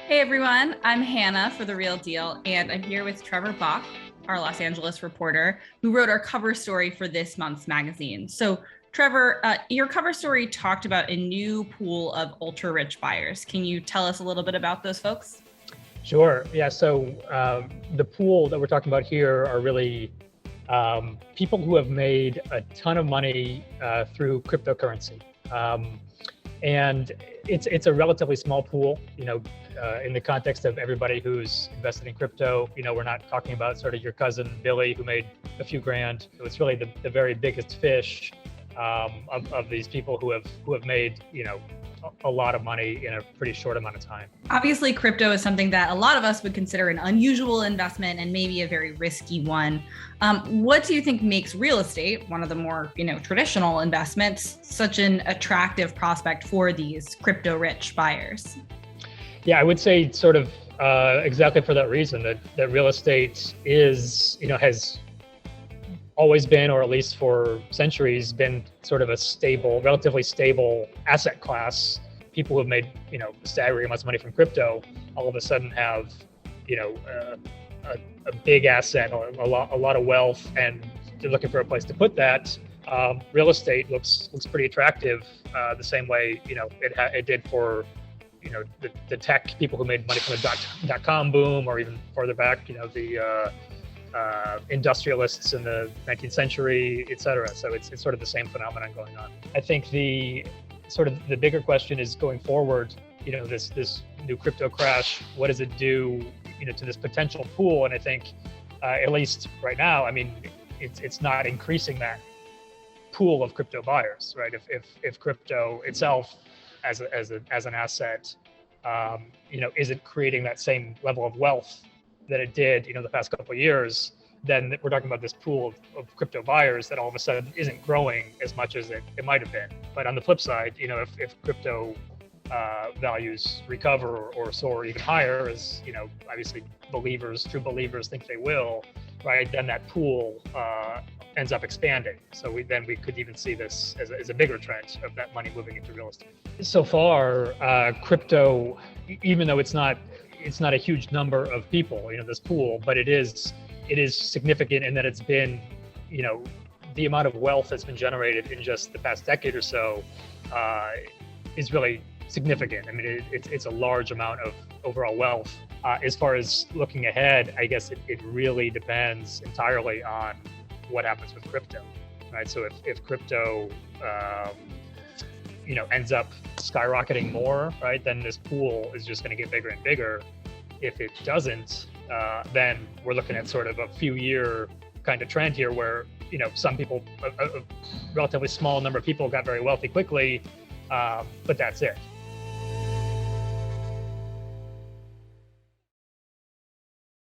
Hey everyone, I'm Hannah for The Real Deal, and I'm here with Trevor Bach, our Los Angeles reporter, who wrote our cover story for this month's magazine. So, Trevor, your cover story talked about a new pool of ultra-rich buyers. Can you tell us a little bit about those folks? Sure. Yeah. So the pool that we're talking about here are really people who have made a ton of money through cryptocurrency. And it's a relatively small pool, in the context of everybody who's invested in crypto. We're not talking about sort of your cousin Billy who made a few grand. It's really the very biggest fish of these people who have made, a lot of money in a pretty short amount of time. Obviously, crypto is something that a lot of us would consider an unusual investment and maybe a very risky one. What do you think makes real estate, one of the more traditional investments, such an attractive prospect for these crypto-rich buyers? Yeah, I would say sort of exactly for that reason that real estate is, has always been, or at least for centuries, been sort of a stable, relatively stable asset class. People who have made, staggering amounts of money from crypto all of a sudden have, a big asset, a lot of wealth, and they're looking for a place to put that. Real estate looks pretty attractive, the same way, it did for, the tech people who made money from the dot-com boom, or even farther back, the industrialists in the 19th century, et cetera. So it's sort of the same phenomenon going on. I think the bigger question is going forward, this new crypto crash, what does it do, to this potential pool? And I think, at least right now, I mean, it's not increasing that pool of crypto buyers, right? If crypto itself as an asset, isn't creating that same level of wealth that it did, the past couple of years, then we're talking about this pool of crypto buyers that all of a sudden isn't growing as much as it might have been. But on the flip side, if crypto values recover or soar even higher, as obviously true believers think they will, right? Then that pool ends up expanding. So we could even see this as a bigger trend of that money moving into real estate. So far, crypto, even though it's not a huge number of people, this pool, but it is significant in that it's been, the amount of wealth that's been generated in just the past decade or so is really significant. I mean, it's a large amount of overall wealth. As far as looking ahead, I guess it really depends entirely on what happens with crypto, right? So if crypto, ends up skyrocketing more, right, then this pool is just going to get bigger and bigger. If it doesn't, then we're looking at sort of a few year kind of trend here where, some people, a relatively small number of people got very wealthy quickly, but that's it.